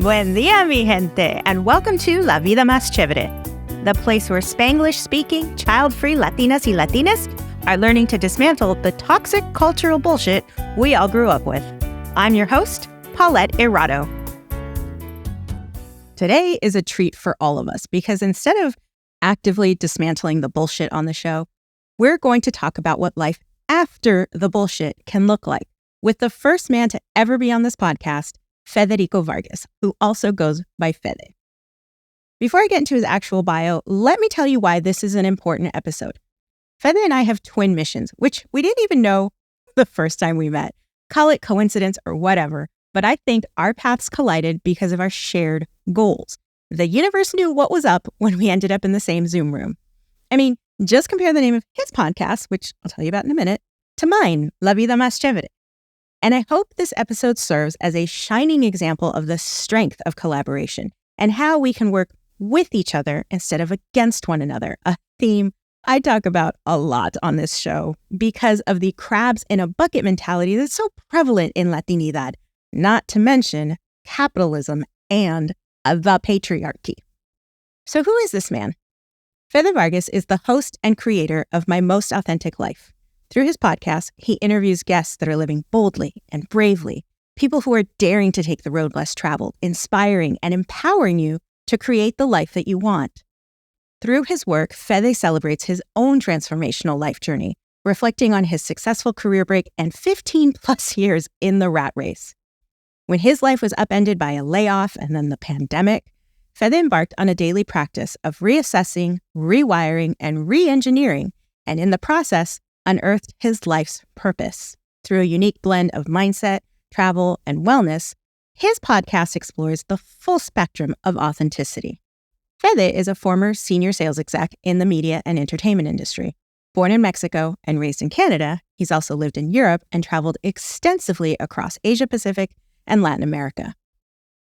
Buen día, mi gente, and welcome to La Vida Más Chévere, the place where Spanglish-speaking, child-free Latinas y Latinas are learning to dismantle the toxic cultural bullshit we all grew up with. I'm your host, Paulette Irado. Today is a treat for all of us because instead of actively dismantling the bullshit on the show, we're going to talk about what life after the bullshit can look like with the first man to ever be on this podcast, Fede Vargas, who also goes by Fede. Before I get into his actual bio, let me tell you why this is an important episode. Fede and I have twin missions, which we didn't even know the first time we met. Call it coincidence or whatever, but I think our paths collided because of our shared goals. The universe knew what was up when we ended up in the same Zoom room. I mean, just compare the name of his podcast, which I'll tell you about in a minute, to mine, La Vida Más Chévere. And I hope this episode serves as a shining example of the strength of collaboration and how we can work with each other instead of against one another, a theme I talk about a lot on this show because of the crabs in a bucket mentality that's so prevalent in Latinidad, not to mention capitalism and the patriarchy. So who is this man? Fede Vargas is the host and creator of My Most Authentic Life. Through his podcast, he interviews guests that are living boldly and bravely, people who are daring to take the road less traveled, inspiring and empowering you to create the life that you want. Through his work, Fede celebrates his own transformational life journey, reflecting on his successful career break and 15 plus years in the rat race. When his life was upended by a layoff and then the pandemic, Fede embarked on a daily practice of reassessing, rewiring, and re-engineering, and in the process, unearthed his life's purpose. Through a unique blend of mindset, travel, and wellness, his podcast explores the full spectrum of authenticity. Fede is a former senior sales exec in the media and entertainment industry. Born in Mexico and raised in Canada, he's also lived in Europe and traveled extensively across Asia Pacific and Latin America.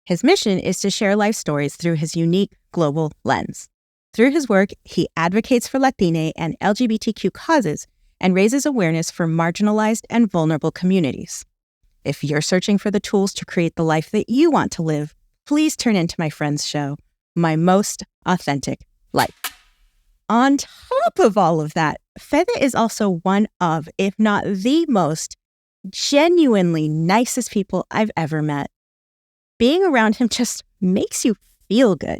His mission is to share life stories through his unique global lens. Through his work, he advocates for Latine and LGBTQ causes and raises awareness for marginalized and vulnerable communities. If you're searching for the tools to create the life that you want to live, please turn into my friend's show, My Most Authentic Life. On top of all of that, Fede is also one of, if not the most, genuinely nicest people I've ever met. Being around him just makes you feel good.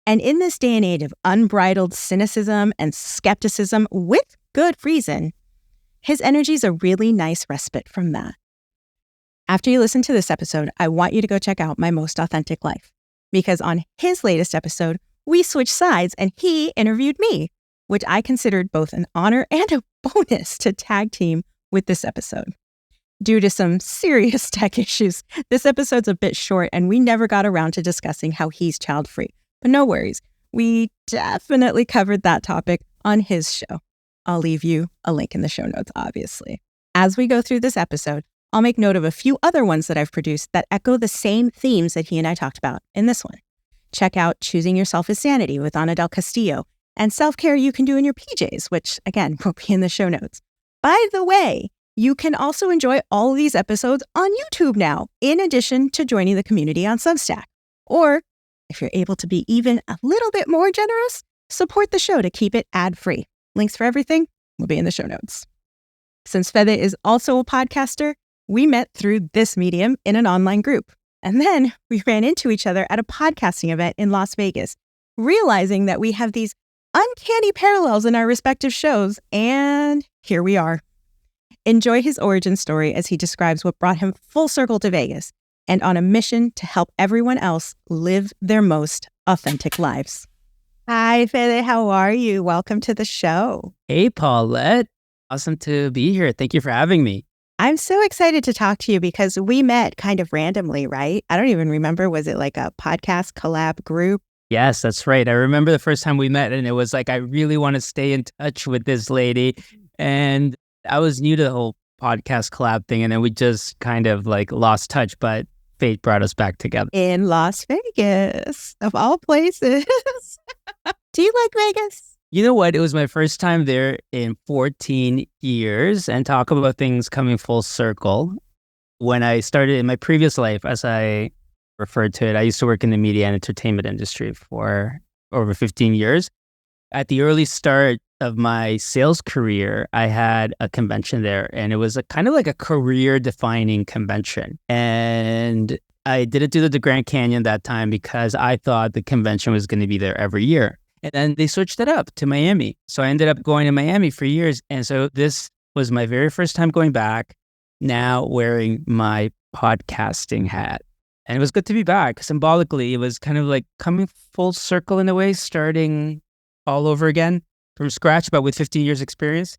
And in this day and age of unbridled cynicism and skepticism with good reason, his energy is a really nice respite from that. After you listen to this episode, I want you to go check out My Most Authentic Life, because on his latest episode, we switched sides and he interviewed me, which I considered both an honor and a bonus to tag team with this episode. Due to some serious tech issues, this episode's a bit short and we never got around to discussing how he's child-free. But no worries, we definitely covered that topic on his show. I'll leave you a link in the show notes, obviously. As we go through this episode, I'll make note of a few other ones that I've produced that echo the same themes that he and I talked about in this one. Check out Choosing Yourself is Sanity with Ana Del Castillo and Self-Care You Can Do in Your PJs, which, again, will be in the show notes. By the way, you can also enjoy all of these episodes on YouTube now, in addition to joining the community on Substack. Or, if you're able to be even a little bit more generous, support the show to keep it ad-free. Links for everything will be in the show notes. Since Fede is also a podcaster, we met through this medium in an online group. And then we ran into each other at a podcasting event in Las Vegas, realizing that we have these uncanny parallels in our respective shows, and here we are. Enjoy his origin story as he describes what brought him full circle to Vegas and on a mission to help everyone else live their most authentic lives. Hi, Fede. How are you? Welcome to the show. Hey, Paulette. Awesome to be here. Thank you for having me. I'm so excited to talk to you because we met kind of randomly, right? I don't even remember. Was it like a podcast collab group? Yes, that's right. I remember the first time we met and it was like, I really want to stay in touch with this lady. And I was new to the whole podcast collab thing. And then we just kind of like lost touch, but fate brought us back together. In Las Vegas, of all places. Do you like Vegas? You know what? It was my first time there in 14 years, and talk about things coming full circle. When I started in my previous life, as I referred to it. I used to work in the media and entertainment industry for over 15 years. At the early start of my sales career, I had a convention there, and it was kind of like a career-defining convention. And I didn't do the Grand Canyon that time because I thought the convention was going to be there every year. And then they switched it up to Miami. So I ended up going to Miami for years. And so this was my very first time going back, now wearing my podcasting hat. And it was good to be back. Symbolically, it was kind of like coming full circle in a way, starting all over again from scratch, but with 15 years experience.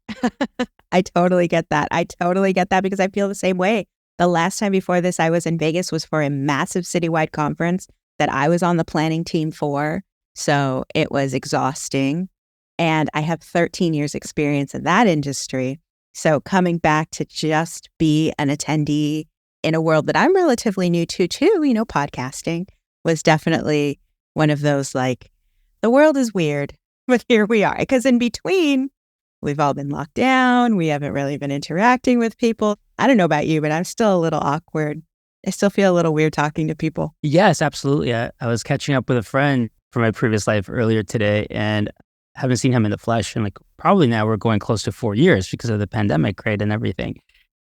I totally get that. Because I feel the same way. The last time before this I was in Vegas was for a massive citywide conference that I was on the planning team for. So it was exhausting. And I have 13 years experience in that industry. So coming back to just be an attendee in a world that I'm relatively new to too, podcasting was definitely one of those the world is weird, but here we are. Because in between, we've all been locked down. We haven't really been interacting with people. I don't know about you, but I'm still a little awkward. I still feel a little weird talking to people. Yes, absolutely. I was catching up with a friend from my previous life earlier today, and haven't seen him in the flesh. And probably now we're going close to 4 years because of the pandemic, right? And everything.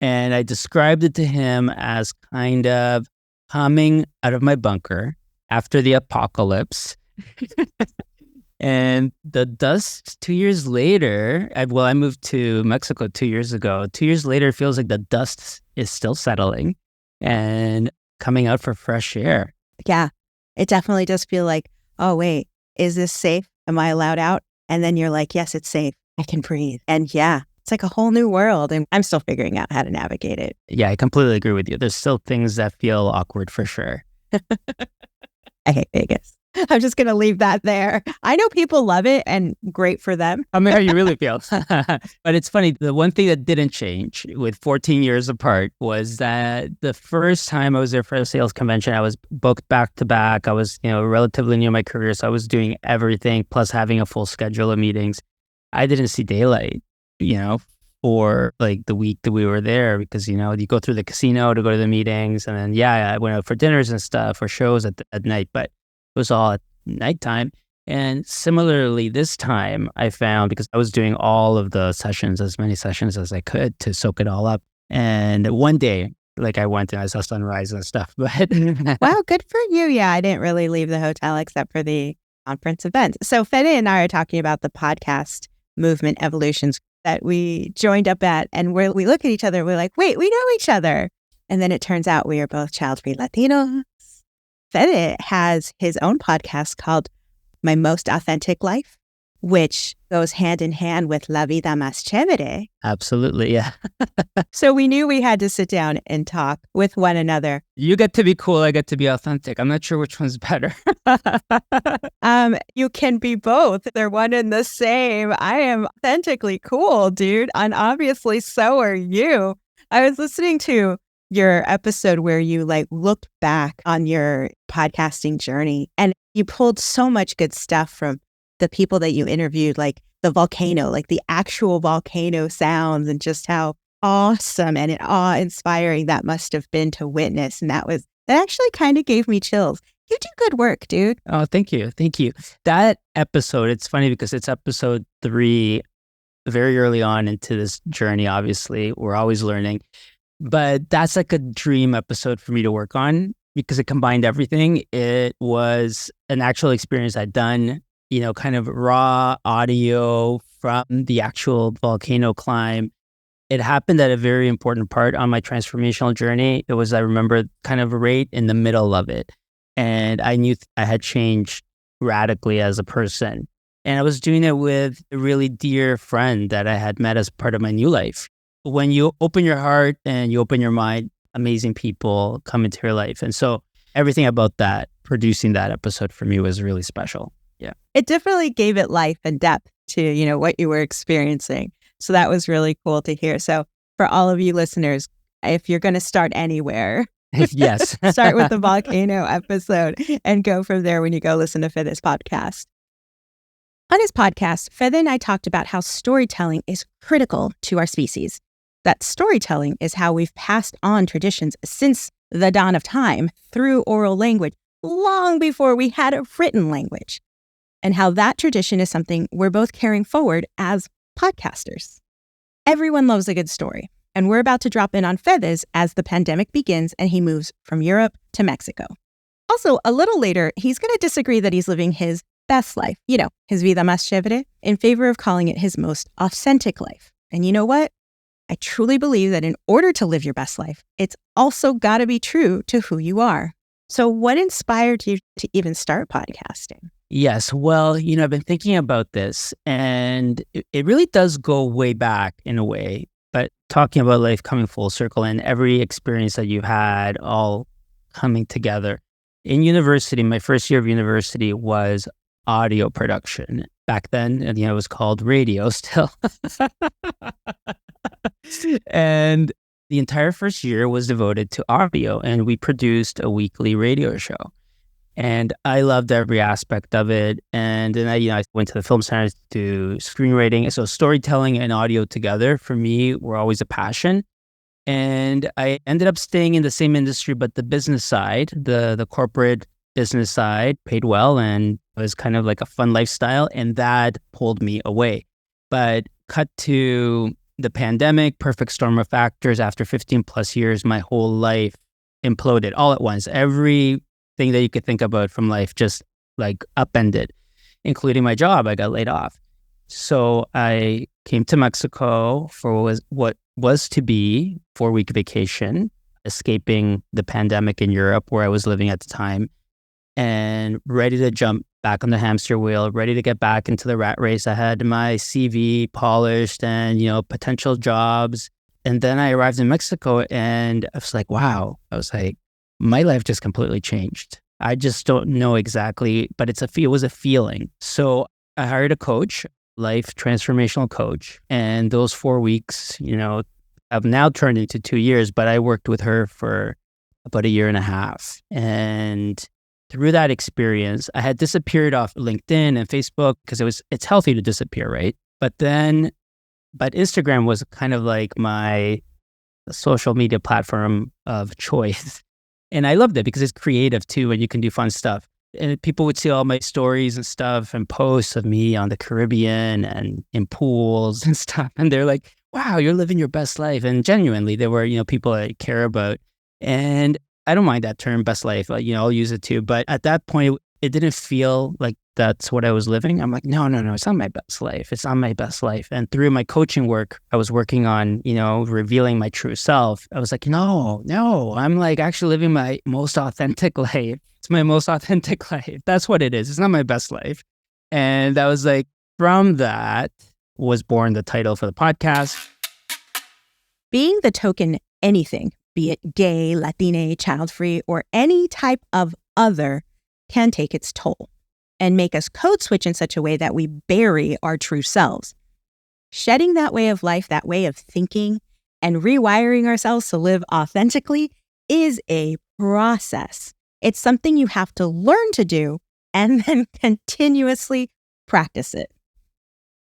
And I described it to him as kind of coming out of my bunker after the apocalypse. And the dust 2 years later, I moved to Mexico 2 years ago. 2 years later, it feels like the dust is still settling and coming out for fresh air. Yeah, it definitely does feel like, oh, wait, is this safe? Am I allowed out? And then you're like, yes, it's safe. I can breathe. And yeah, it's like a whole new world. And I'm still figuring out how to navigate it. Yeah, I completely agree with you. There's still things that feel awkward for sure. I hate Vegas. I'm just going to leave that there. I know people love it and great for them. I mean, how you really feel. But it's funny. The one thing that didn't change with 14 years apart was that the first time I was there for a sales convention, I was booked back to back. I was, relatively new in my career. So I was doing everything plus having a full schedule of meetings. I didn't see daylight, for the week that we were there because, you go through the casino to go to the meetings. And then, I went out for dinners and stuff or shows at night. But it was all at nighttime. And similarly, this time I found, because I was doing all of the sessions, as many sessions as I could to soak it all up. And one day, I went and I saw sunrise and stuff. But wow, good for you. Yeah, I didn't really leave the hotel except for the conference events. So Fede and I are talking about the podcast movement evolutions that we joined up at. And we look at each other, we're like, wait, we know each other. And then it turns out we are both child-free Latinos. Fede has his own podcast called My Most Authentic Life, which goes hand in hand with La Vida Más Chévere. Absolutely, yeah. So we knew we had to sit down and talk with one another. You get to be cool, I get to be authentic. I'm not sure which one's better. You can be both. They're one and the same. I am authentically cool, dude. And obviously so are you. I was listening to your episode where you looked back on your podcasting journey and you pulled so much good stuff from the people that you interviewed, like the volcano, the actual volcano sounds and just how awesome and awe-inspiring that must have been to witness. And that actually kind of gave me chills. You do good work, dude. Oh, thank you. Thank you. That episode, it's funny because it's episode 3, very early on into this journey, obviously. We're always learning. But that's a dream episode for me to work on because it combined everything. It was an actual experience I'd done, kind of raw audio from the actual volcano climb. It happened at a very important part on my transformational journey. It was, I remember, kind of right in the middle of it. And I knew I had changed radically as a person. And I was doing it with a really dear friend that I had met as part of my new life. When you open your heart and you open your mind, amazing people come into your life. And so everything about that, producing that episode for me was really special. Yeah. It definitely gave it life and depth to, what you were experiencing. So that was really cool to hear. So for all of you listeners, if you're going to start anywhere, yes, start with the volcano episode and go from there when you go listen to Fede's podcast. On his podcast, Fede and I talked about how storytelling is critical to our species. That storytelling is how we've passed on traditions since the dawn of time through oral language long before we had a written language, and how that tradition is something we're both carrying forward as podcasters. Everyone loves a good story, and we're about to drop in on Fede's as the pandemic begins and he moves from Europe to Mexico. Also, a little later, he's going to disagree that he's living his best life, his vida más chévere, in favor of calling it his most authentic life. And you know what? I truly believe that in order to live your best life, it's also got to be true to who you are. So what inspired you to even start podcasting? Yes. Well, I've been thinking about this, and it really does go way back in a way, but talking about life coming full circle and every experience that you had all coming together. In university, my first year of university was audio production. Back then, it was called radio still. And the entire first year was devoted to audio, and we produced a weekly radio show. And I loved every aspect of it. And then I went to the film center to do screenwriting. So storytelling and audio together for me were always a passion. And I ended up staying in the same industry, but the business side, the corporate business side, paid well and was kind of like a fun lifestyle. And that pulled me away. But cut to the pandemic, perfect storm of factors. After 15 plus years, my whole life imploded all at once. Everything that you could think about from life just like upended, including my job. I got laid off. So I came to Mexico for what was to be 4-week vacation, escaping the pandemic in Europe where I was living at the time, and ready to jump back on the hamster wheel, ready to get back into the rat race. I had my CV polished and, potential jobs. And then I arrived in Mexico and I was like, wow. I was like, my life just completely changed. I just don't know exactly, but it was a feeling. So I hired a coach, life transformational coach. And those 4 weeks, have now turned into 2 years, but I worked with her for about 1.5 years. And through that experience, I had disappeared off LinkedIn and Facebook because it's healthy to disappear, right? But Instagram was kind of like my social media platform of choice. And I loved it because it's creative too, and you can do fun stuff. And people would see all my stories and stuff and posts of me on the Caribbean and in pools and stuff. And they're like, wow, you're living your best life. And genuinely, there were, people I care about. And I don't mind that term, best life. I'll use it too. But at that point, it didn't feel like that's what I was living. I'm like, no, it's not my best life. It's not my best life. And through my coaching work, I was working on, revealing my true self. I was like, no, I'm like actually living my most authentic life. It's my most authentic life. That's what it is. It's not my best life. And I was like, from that was born the title for the podcast. Being the token anything, be it gay, Latine, child-free, or any type of other, can take its toll and make us code switch in such a way that we bury our true selves. Shedding that way of life, that way of thinking, and rewiring ourselves to live authentically is a process. It's something you have to learn to do and then continuously practice it.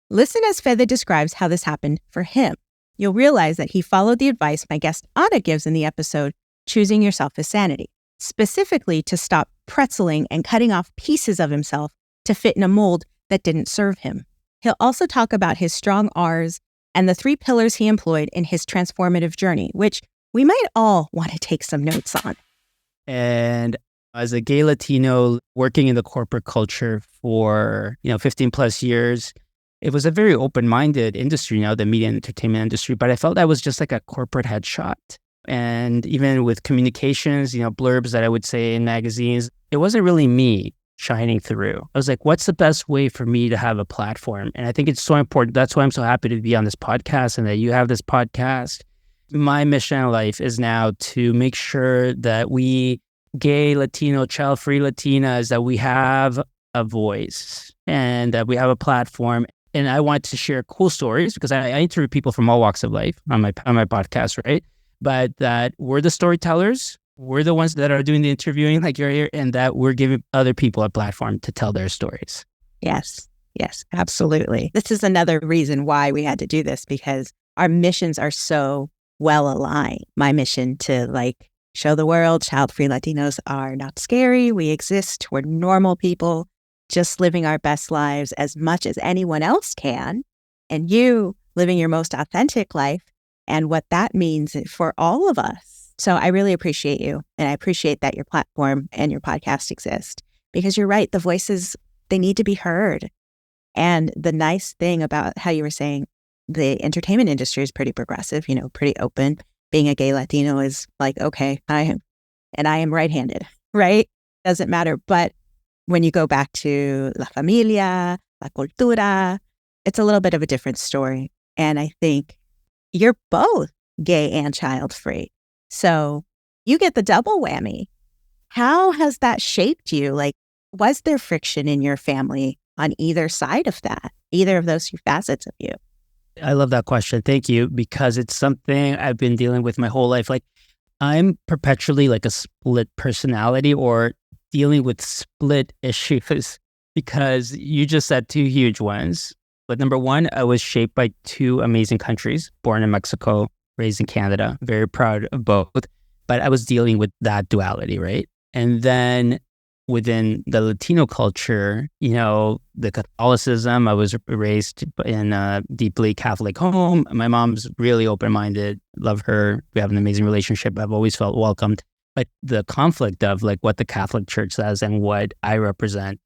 Listen as Fede describes how this happened for him. You'll realize that he followed the advice my guest Anna gives in the episode, Choosing Yourself is Sanity, specifically to stop pretzeling and cutting off pieces of himself to fit in a mold that didn't serve him. He'll also talk about his strong R's and the 3 pillars he employed in his transformative journey, which we might all want to take some notes on. And as a gay Latino working in the corporate culture for 15 plus years, it was a very open-minded industry now, the media and entertainment industry, but I felt I was just like a corporate headshot. And even with communications, blurbs that I would say in magazines, it wasn't really me shining through. I was like, what's the best way for me to have a platform? And I think it's so important. That's why I'm so happy to be on this podcast and that you have this podcast. My mission in life is now to make sure that we gay, Latino, child-free Latinas, that we have a voice and that we have a platform. And I want to share cool stories because I interview people from all walks of life on my podcast, right? But that we're the storytellers. We're the ones that are doing the interviewing like you're here, and that we're giving other people a platform to tell their stories. Yes, absolutely. This is another reason why we had to do this, because our missions are so well aligned. My mission to show the world child-free Latinos are not scary. We exist. We're normal people just living our best lives as much as anyone else can. And you living your most authentic life and what that means for all of us. So I really appreciate you. And I appreciate that your platform and your podcast exist because you're right. The voices, they need to be heard. And the nice thing about how you were saying the entertainment industry is pretty progressive, pretty open. Being a gay Latino is like, okay, I am right-handed, right? Doesn't matter. But when you go back to La Familia, La Cultura, it's a little bit of a different story. And I think you're both gay and child-free. So you get the double whammy. How has that shaped you? Like, was there friction in your family on either side of that, either of those two facets of you? I love that question. Thank you, because it's something I've been dealing with my whole life. Like, I'm perpetually like a split personality or dealing with split issues because you just said two huge ones. But number one, I was shaped by two amazing countries, born in Mexico, raised in Canada, very proud of both. But I was dealing with that duality, right? And then within the Latino culture, the Catholicism, I was raised in a deeply Catholic home. My mom's really open-minded, love her. We have an amazing relationship. I've always felt welcomed. But the conflict of like what the Catholic Church says and what I represent.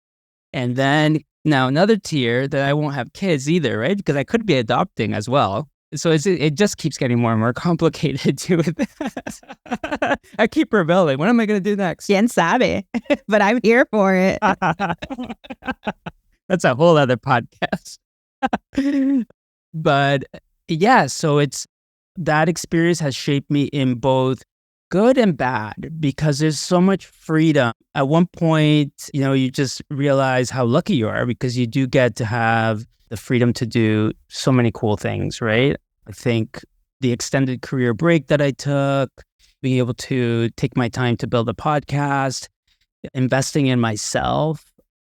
And then now another tier that I won't have kids either, right? Because I could be adopting as well. So it just keeps getting more and more complicated too. I keep rebelling. What am I going to do next? Quien sabe? But I'm here for it. That's a whole other podcast. But yeah, so it's that experience has shaped me in both good and bad because there's so much freedom. At one point, you just realize how lucky you are because you do get to have the freedom to do so many cool things, right? I think the extended career break that I took, being able to take my time to build a podcast, investing in myself,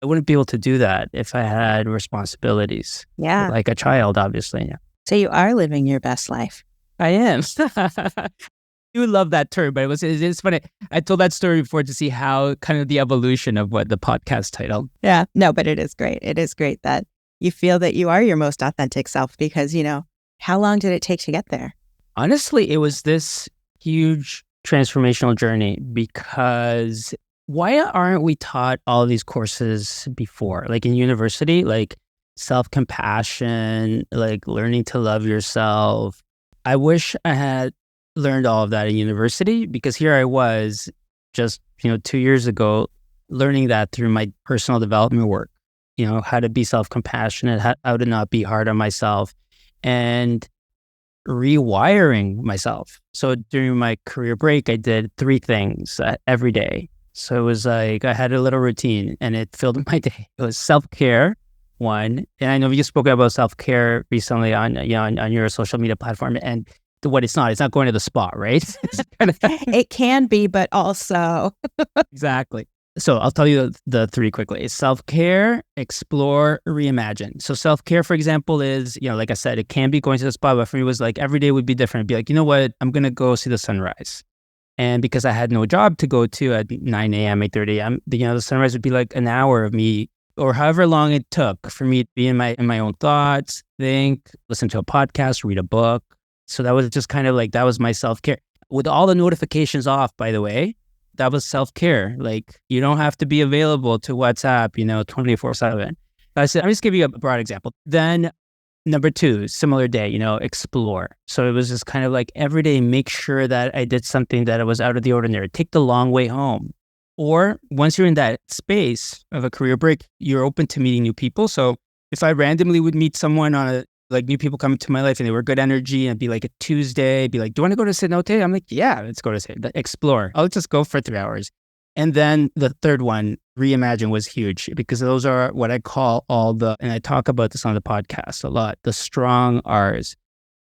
I wouldn't be able to do that if I had responsibilities. Yeah. Like a child, obviously. Yeah. So you are living your best life. I am. You love that term, but it's funny. I told that story before to see how kind of the evolution of what the podcast title. Yeah, no, but it is great. It is great that you feel that you are your most authentic self because, how long did it take to get there? Honestly, it was this huge transformational journey because why aren't we taught all these courses before? Like in university, like self-compassion, like learning to love yourself. I wish I had learned all of that in university because here I was just, 2 years ago, learning that through my personal development work, how to be self-compassionate, how to not be hard on myself and rewiring myself. So during my career break, I did 3 things every day. So it was like, I had a little routine and it filled my day. It was self-care, one. And I know you spoke about self-care recently on your social media platform and what it's not going to the spa, right? It can be, but also. Exactly. So I'll tell you the 3 quickly. It's self-care, explore, reimagine. So self-care, for example, is, like I said, it can be going to the spa, but for me, it was like every day would be different. It'd be like, you know what? I'm going to go see the sunrise. And because I had no job to go to at 9 a.m., 8:30 a.m., the sunrise would be like an hour of me or however long it took for me to be in my own thoughts, think, listen to a podcast, read a book. So that was just kind of like, that was my self-care. With all the notifications off, by the way, that was self-care. Like, you don't have to be available to WhatsApp, 24/7. I said, I'm just giving you a broad example. Then number 2, similar day, explore. So it was just kind of like every day, make sure that I did something that was out of the ordinary. Take the long way home. Or once you're in that space of a career break, you're open to meeting new people. So if I randomly would meet someone on new people coming to my life and they were good energy and it'd be like a Tuesday, be like, do you want to go to Cenote? I'm like, yeah, let's go to Cenote. Explore. I'll just go for 3 hours. And then the third one, reimagine, was huge because those are what I call and I talk about this on the podcast a lot, the strong R's.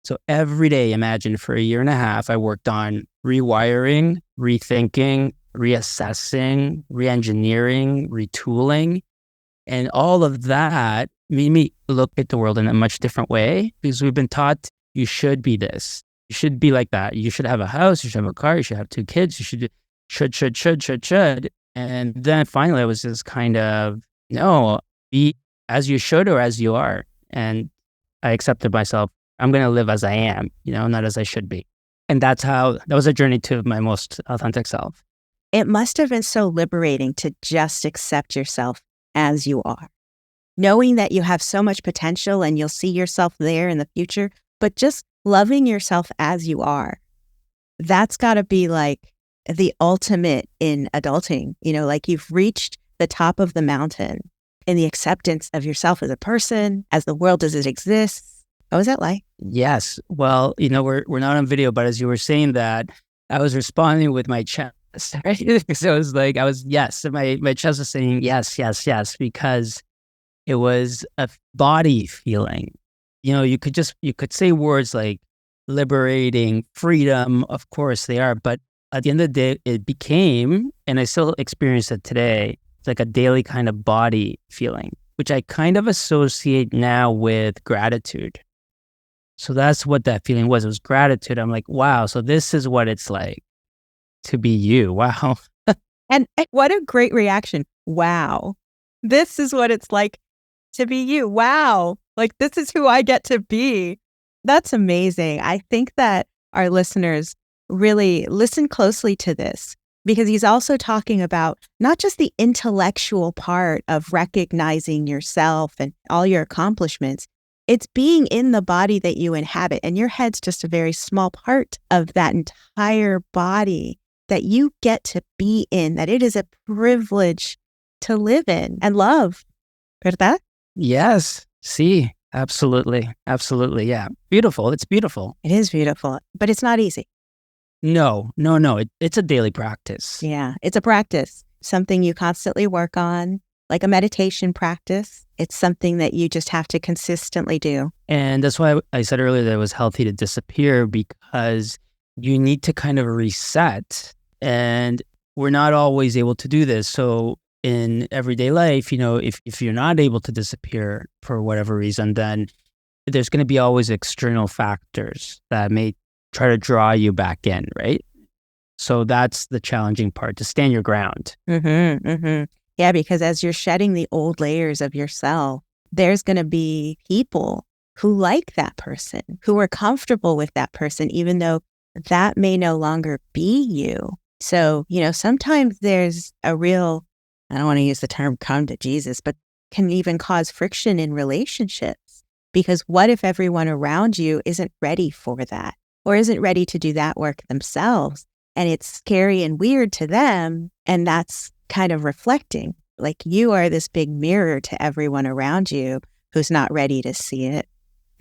So every day, imagine for a year and a half, I worked on rewiring, rethinking, reassessing, reengineering, retooling. And all of that made me look at the world in a much different way because we've been taught you should be this. You should be like that. You should have a house. You should have a car. You should have 2 kids. You should. And then finally, I was just kind of, no, be as you should or as you are. And I accepted myself. I'm going to live as I am, not as I should be. And that was a journey to my most authentic self. It must have been so liberating to just accept yourself as you are, knowing that you have so much potential and you'll see yourself there in the future, but just loving yourself as you are. That's got to be like the ultimate in adulting, like you've reached the top of the mountain in the acceptance of yourself as a person, as the world as it exists. What was that like? Yes. Well, we're not on video, but as you were saying that, I was responding with my chest, right? So it was like, yes. And my chest was saying yes, yes, yes, because it was a body feeling. You could say words like liberating, freedom, of course they are, but at the end of the day, it became, and I still experience it today, it's like a daily kind of body feeling, which I kind of associate now with gratitude. So that's what that feeling was. It was gratitude. I'm like, wow, so this is what it's like to be you. Wow. And what a great reaction. Wow. This is what it's like to be you. Wow. Like, this is who I get to be. That's amazing. I think that our listeners really listen closely to this, because he's also talking about not just the intellectual part of recognizing yourself and all your accomplishments. It's being in the body that you inhabit, and your head's just a very small part of that entire body that you get to be in, that it is a privilege to live in and love. ¿Verdad? Yes. See, absolutely. Absolutely. Yeah. Beautiful. It's beautiful. It is beautiful, but it's not easy. No. It's a daily practice. Yeah. It's a practice, something you constantly work on, like a meditation practice. It's something that you just have to consistently do. And that's why I said earlier that it was healthy to disappear, because you need to kind of reset. And we're not always able to do this. So in everyday life, if you're not able to disappear for whatever reason, then there's going to be always external factors that may try to draw you back in, right? So that's the challenging part, to stand your ground. Yeah, because as you're shedding the old layers of yourself, there's going to be people who like that person, who are comfortable with that person, even though that may no longer be you. So, sometimes there's a real, I don't want to use the term come to Jesus, but can even cause friction in relationships. Because what if everyone around you isn't ready for that, or isn't ready to do that work themselves? And it's scary and weird to them. And that's kind of reflecting, like you are this big mirror to everyone around you who's not ready to see it.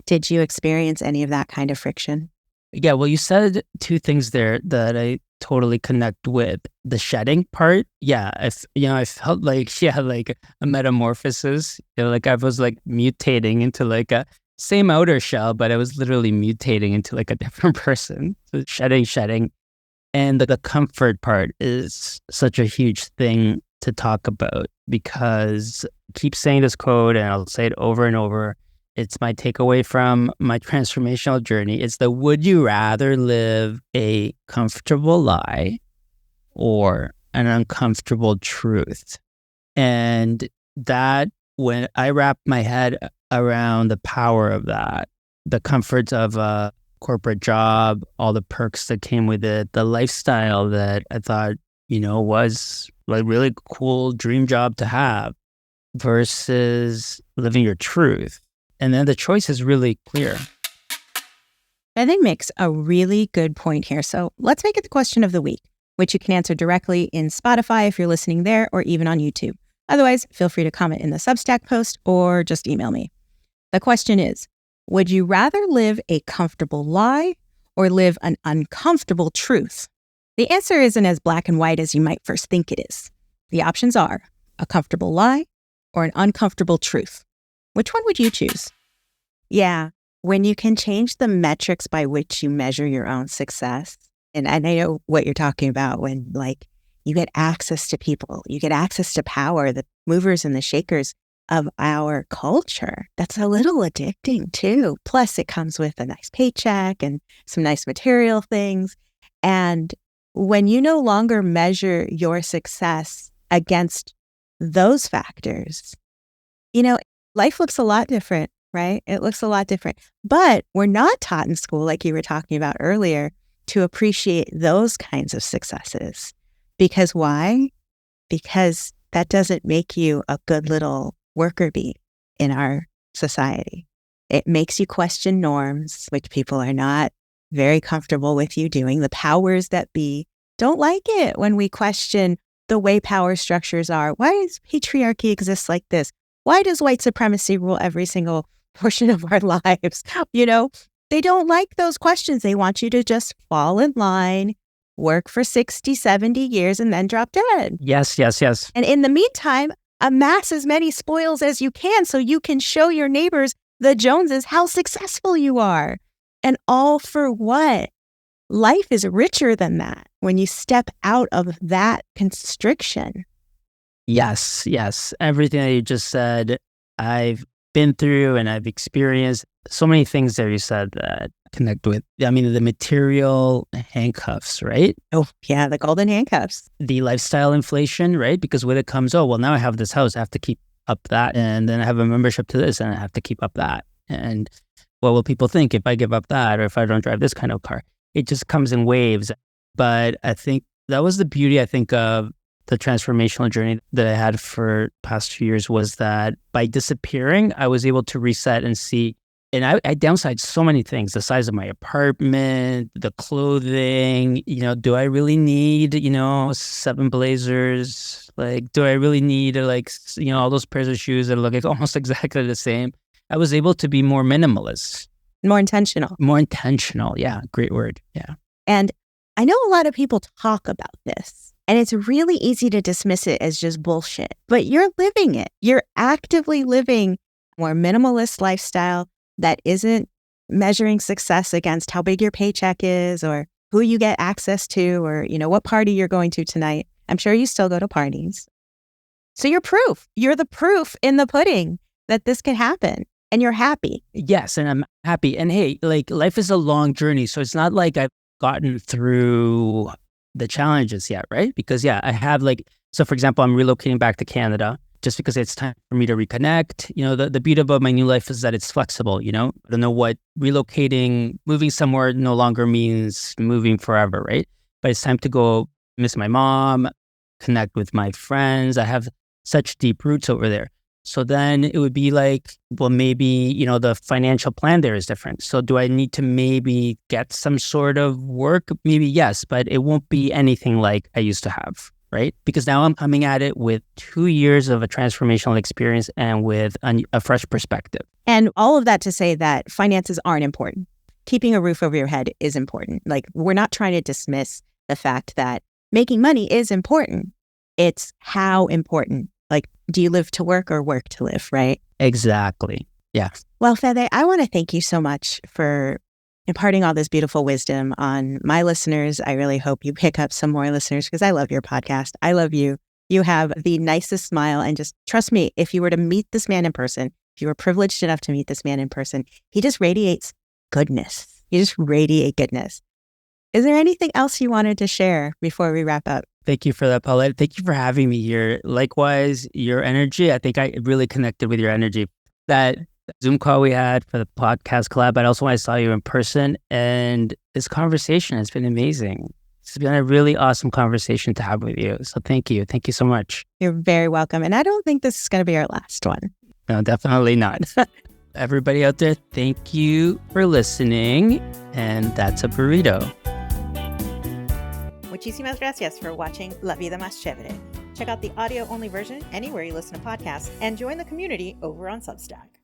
Did you experience any of that kind of friction? Yeah, well, you said 2 things there that I totally connect with. The shedding part, yeah, I felt like, like a metamorphosis. Like I was like mutating into like a same outer shell, but I was literally mutating into like a different person. So shedding. And the comfort part is such a huge thing to talk about, because I keep saying this quote and I'll say it over and over. It's my takeaway from my transformational journey. It's the, would you rather live a comfortable lie or an uncomfortable truth? And that, when I wrap my head around the power of that, the comforts of a corporate job, all the perks that came with it, the lifestyle that I thought, was like really cool dream job to have, versus living your truth. And then the choice is really clear. Fede makes a really good point here. So let's make it the question of the week, which you can answer directly in Spotify if you're listening there, or even on YouTube. Otherwise, feel free to comment in the Substack post or just email me. The question is, would you rather live a comfortable lie or live an uncomfortable truth? The answer isn't as black and white as you might first think it is. The options are a comfortable lie or an uncomfortable truth. Which one would you choose? Yeah, when you can change the metrics by which you measure your own success, and I know what you're talking about, when like you get access to people, you get access to power, the movers and the shakers, of our culture that's a little addicting too. Plus, it comes with a nice paycheck and some nice material things. And when you no longer measure your success against those factors, life looks a lot different, right? It looks a lot different. But we're not taught in school, like you were talking about earlier, to appreciate those kinds of successes. Because why? Because that doesn't make you a good little worker bee in our society. It makes you question norms, which people are not very comfortable with you doing. The powers that be don't like it when we question the way power structures are. Why does patriarchy exist like this? Why does white supremacy rule every single portion of our lives? They don't like those questions. They want you to just fall in line, work for 60, 70 years, and then drop dead. Yes. And in the meantime, amass as many spoils as you can so you can show your neighbors, the Joneses, how successful you are. And all for what? Life is richer than that when you step out of that constriction. Yes. Everything that you just said, I've been through and I've experienced so many things that you said that connect with. I mean, the material handcuffs, right? Oh, yeah, the golden handcuffs. The lifestyle inflation, right? Because with it comes, well, now I have this house, I have to keep up that. And then I have a membership to this and I have to keep up that. And what will people think if I give up that or if I don't drive this kind of car? It just comes in waves. But I think that was the beauty, of the transformational journey that I had for past few years was that by disappearing, I was able to reset and see. And I downsized so many things, the size of my apartment, the clothing, do I really need, 7 blazers? Like, do I really need all those pairs of shoes that look almost exactly the same? I was able to be more minimalist. More intentional. Yeah. Great word. Yeah. And I know a lot of people talk about this and it's really easy to dismiss it as just bullshit, but you're living it. You're actively living a more minimalist lifestyle that isn't measuring success against how big your paycheck is or who you get access to or, what party you're going to tonight. I'm sure you still go to parties. So you're proof. You're the proof in the pudding that this can happen. And you're happy. Yes, and I'm happy. And hey, life is a long journey. So it's not like I've gotten through the challenges yet, right? Because I have so for example, I'm relocating back to Canada just because it's time for me to reconnect. The beauty about my new life is that it's flexible, I don't know what moving somewhere no longer means moving forever, right? But it's time to go miss my mom, connect with my friends. I have such deep roots over there. So then it would be maybe, the financial plan there is different. So do I need to maybe get some sort of work? Maybe yes, but it won't be anything like I used to have, right? Because now I'm coming at it with 2 years of a transformational experience and with a fresh perspective. And all of that to say that finances aren't important. Keeping a roof over your head is important. We're not trying to dismiss the fact that making money is important. It's how important. Do you live to work or work to live, right? Exactly. Yeah. Well, Fede, I want to thank you so much for imparting all this beautiful wisdom on my listeners. I really hope you pick up some more listeners because I love your podcast. I love you. You have the nicest smile. And just trust me, if you were to meet this man in person, if you were privileged enough to meet this man in person, he just radiates goodness. You just radiate goodness. Is there anything else you wanted to share before we wrap up? Thank you for that, Paulette. Thank you for having me here. Likewise, your energy, I think I really connected with your energy. That Zoom call we had for the podcast collab, but also when I saw you in person, and this conversation has been amazing. It's been a really awesome conversation to have with you. So thank you. Thank you so much. You're very welcome. And I don't think this is going to be our last one. No, definitely not. Everybody out there, thank you for listening. And that's a burrito. Muchísimas gracias for watching La Vida Más Chévere. Check out the audio-only version anywhere you listen to podcasts and join the community over on Substack.